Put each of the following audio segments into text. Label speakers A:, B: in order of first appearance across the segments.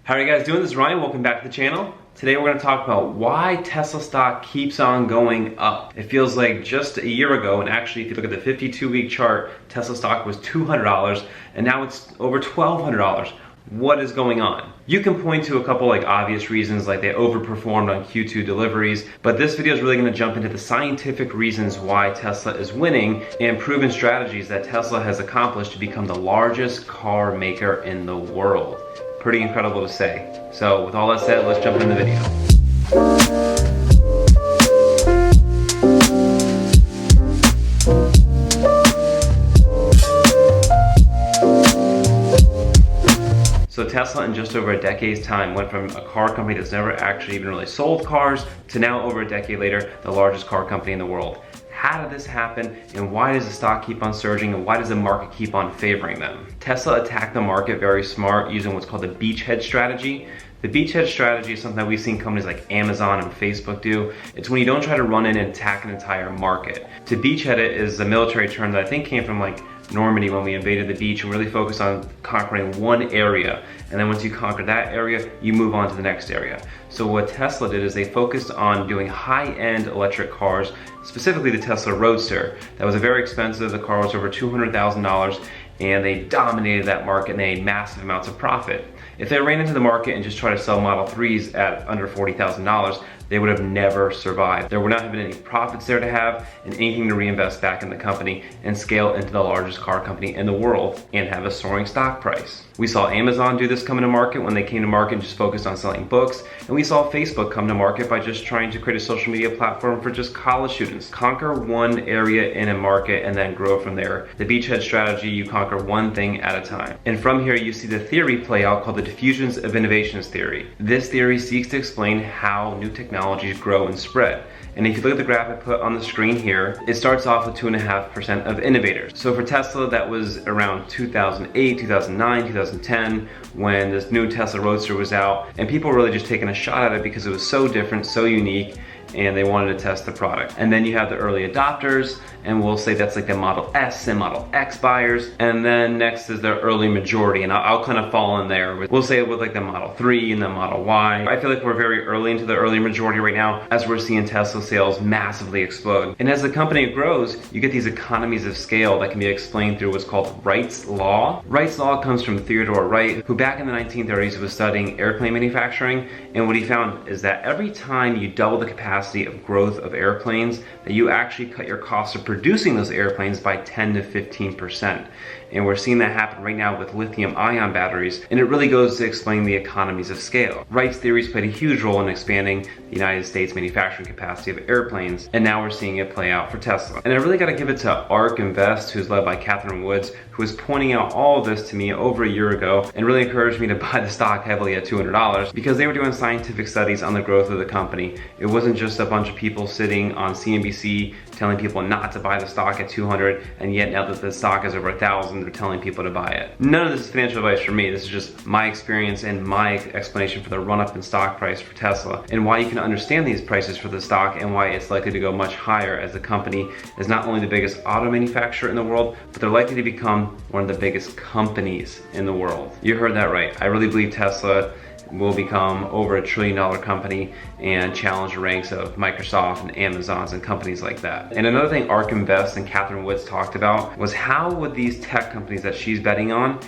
A: How are you guys doing? This is Ryan. Welcome back to the channel. Today we're going to talk about why Tesla stock keeps on going up. It feels like just a year ago, and actually if you look at the 52-week chart, Tesla stock was $200 and now it's over $1,200. What is going on? You can point to a couple obvious reasons, like they overperformed on Q2 deliveries, but this video is really going to jump into the scientific reasons why Tesla is winning and proven strategies that Tesla has accomplished to become the largest car maker in the world. Pretty incredible to say. So with all that said, let's jump into the video. So Tesla in just over a decade's time went from a car company that's never actually even really sold cars to now over a decade later, the largest car company in the world. How did this happen, and why does the stock keep on surging, and why does the market keep on favoring them? Tesla attacked the market very smart using what's called the Beachhead Strategy. The Beachhead Strategy is something that we've seen companies like Amazon and Facebook do. It's when you don't try to run in and attack an entire market. To beachhead it is a military term that I think came from Normandy when we invaded the beach and really focused on conquering one area. And then once you conquer that area, you move on to the next area. So what Tesla did is they focused on doing high-end electric cars, specifically the Tesla Roadster. That was very expensive. The car was over $200,000 and they dominated that market and they made massive amounts of profit. If they ran into the market and just tried to sell Model 3s at under $40,000, they would have never survived. There would not have been any profits there to have and anything to reinvest back in the company and scale into the largest car company in the world and have a soaring stock price. We saw Amazon do this come to market when they came to market and just focused on selling books. And we saw Facebook come to market by just trying to create a social media platform for just college students. Conquer one area in a market and then grow from there. The Beachhead Strategy, you conquer one thing at a time. And from here you see the theory play out called the Diffusion of Innovations theory. This theory seeks to explain how new technologies grow and spread. And if you look at the graph I put on the screen here, it starts off with 2.5% of innovators. So for Tesla, that was around 2008, 2009, 2010, when this new Tesla Roadster was out, and people were really just taking a shot at it because it was so different, so unique, and they wanted to test the product. And then you have the early adopters, and we'll say that's like the Model S and Model X buyers. And then next is the early majority, and I'll kind of fall in there. We'll say it with the Model 3 and the Model Y. I feel like we're very early into the early majority right now as we're seeing Tesla sales massively explode. And as the company grows, you get these economies of scale that can be explained through what's called Wrights law. Wrights law comes from Theodore Wright, who back in the 1930s was studying airplane manufacturing. And what he found is that every time you double the capacity of growth of airplanes, that you actually cut your cost of producing those airplanes by 10 to 15%. And we're seeing that happen right now with lithium ion batteries, and it really goes to explain the economies of scale. Wright's theories played a huge role in expanding the United States manufacturing capacity of airplanes, and now we're seeing it play out for Tesla. And I really gotta give it to Ark Invest, who's led by Catherine Woods, who was pointing out all of this to me over a year ago and really encouraged me to buy the stock heavily at $200 because they were doing scientific studies on the growth of the company. It wasn't just a bunch of people sitting on CNBC telling people not to buy the stock at 200, and yet now that the stock is over 1,000, they're telling people to buy it. None of this is financial advice for me. This is just my experience and my explanation for the run-up in stock price for Tesla and why you can understand these prices for the stock and why it's likely to go much higher as the company is not only the biggest auto manufacturer in the world, but they're likely to become one of the biggest companies in the world. You heard that right. I really believe Tesla will become over $1 trillion company and challenge the ranks of Microsoft and Amazons and companies like that. And another thing Ark Invest and Catherine Woods talked about was how would these tech companies that she's betting on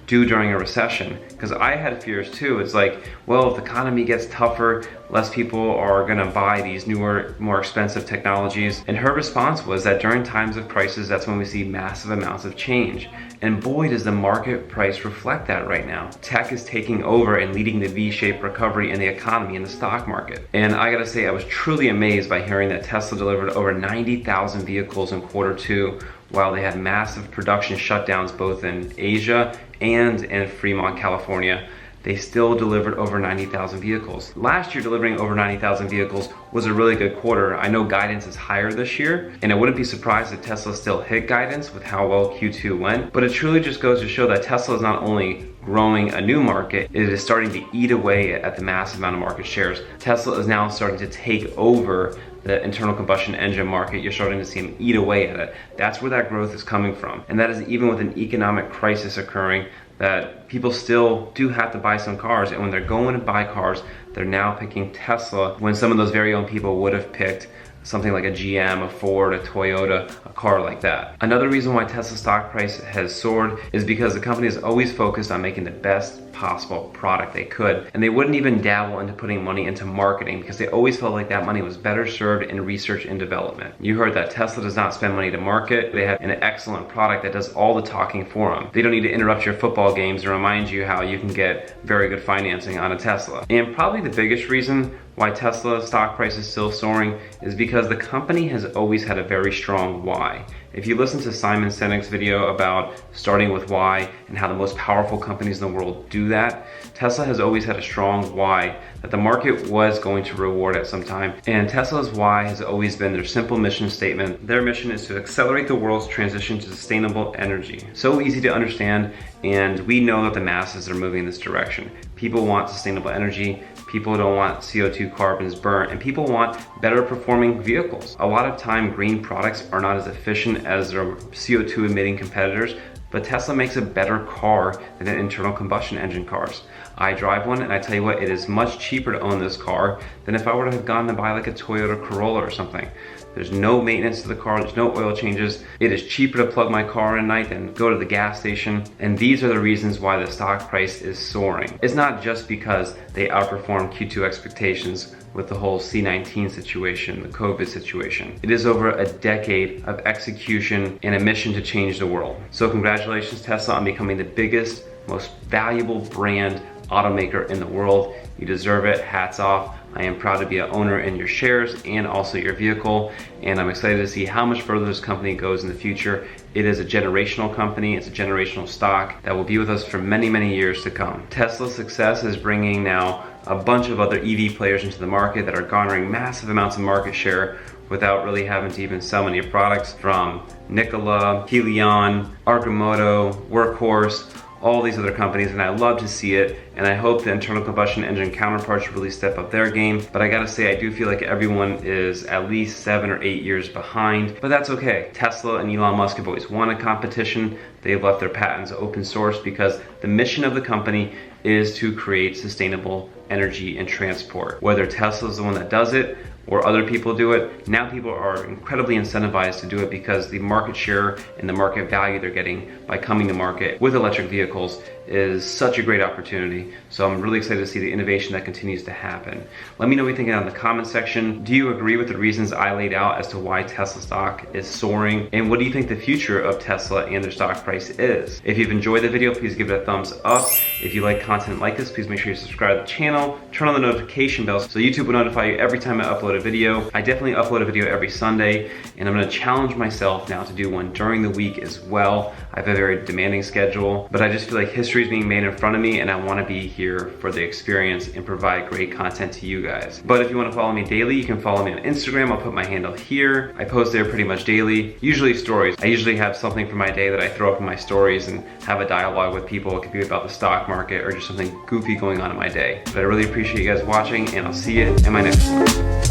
A: do during a recession? Because I had fears too. It's like, well, if the economy gets tougher, less people are gonna buy these newer, more expensive technologies. And her response was that during times of crisis, that's when we see massive amounts of change. And boy, does the market price reflect that right now. Tech is taking over and leading the V-shaped recovery in the economy and the stock market. And I gotta say, I was truly amazed by hearing that Tesla delivered over 90,000 vehicles in Q2, while they had massive production shutdowns both in Asia and in Fremont, California. They still delivered over 90,000 vehicles. Last year, delivering over 90,000 vehicles was a really good quarter. I know guidance is higher this year, and I wouldn't be surprised if Tesla still hit guidance with how well Q2 went, but it truly just goes to show that Tesla is not only growing a new market, it is starting to eat away at the massive amount of market shares. Tesla is now starting to take over the internal combustion engine market. You're starting to see them eat away at it. That's where that growth is coming from. And that is even with an economic crisis occurring. that people still do have to buy some cars, and when they're going to buy cars, they're now picking Tesla when some of those very own people would have picked something like a GM, a Ford, a Toyota, a car like that. Another reason why Tesla's stock price has soared is because the company is always focused on making the best possible product they could, and they wouldn't even dabble into putting money into marketing because they always felt like that money was better served in research and development. You heard that Tesla does not spend money to market. They have an excellent product that does all the talking for them. They don't need to interrupt your football games and remind you how you can get very good financing on a Tesla. And probably the biggest reason why Tesla's stock price is still soaring is because the company has always had a very strong why. If you listen to Simon Sinek's video about starting with why and how the most powerful companies in the world do that, Tesla has always had a strong why that the market was going to reward at some time. And Tesla's why has always been their simple mission statement. Their mission is to accelerate the world's transition to sustainable energy. So easy to understand, and we know that the masses are moving in this direction. People want sustainable energy. People don't want CO2 carbons burnt, and people want better performing vehicles. A lot of time, green products are not as efficient as their CO2 emitting competitors, but Tesla makes a better car than internal combustion engine cars. I drive one, and I tell you what, it is much cheaper to own this car than if I were to have gone to buy like a Toyota Corolla or something. There's no maintenance to the car, there's no oil changes. It is cheaper to plug my car in at night than go to the gas station. And these are the reasons why the stock price is soaring. It's not just because they outperformed Q2 expectations with the whole C-19 situation, the COVID situation. It is over a decade of execution and a mission to change the world. So congratulations, Tesla, on becoming the biggest, most valuable brand automaker in the world. You deserve it, hats off. I am proud to be an owner in your shares and also your vehicle, and I'm excited to see how much further this company goes in the future. It is a generational company, it's a generational stock that will be with us for many, many years to come. Tesla's success is bringing now a bunch of other EV players into the market that are garnering massive amounts of market share without really having to even sell many products, from Nikola, Helion, Arcimoto, Workhorse, all these other companies, and I love to see it, and I hope the internal combustion engine counterparts really step up their game. But I gotta say, I do feel like everyone is at least 7 or 8 years behind, but that's okay. Tesla and Elon Musk have always won a competition. They've left their patents open source because the mission of the company is to create sustainable energy and transport. Whether Tesla's the one that does it or other people do it, now people are incredibly incentivized to do it because the market share and the market value they're getting by coming to market with electric vehicles is such a great opportunity. So I'm really excited to see the innovation that continues to happen. Let me know what you think down in the comment section. Do you agree with the reasons I laid out as to why Tesla stock is soaring? And what do you think the future of Tesla and their stock price is? If you've enjoyed the video, please give it a thumbs up. If you like content like this, please make sure you subscribe to the channel, turn on the notification bell so YouTube will notify you every time I upload a video. I definitely upload a video every Sunday, and I'm gonna challenge myself now to do one during the week as well. I have a very demanding schedule, but I just feel like history is being made in front of me, and I want to be here for the experience and provide great content to you guys. But if you want to follow me daily, you can follow me on Instagram. I'll put my handle here. I post there pretty much daily, usually stories. I usually have something from my day that I throw up in my stories and have a dialogue with people. It could be about the stock market or just something goofy going on in my day. But I really appreciate you guys watching, and I'll see you in my next one.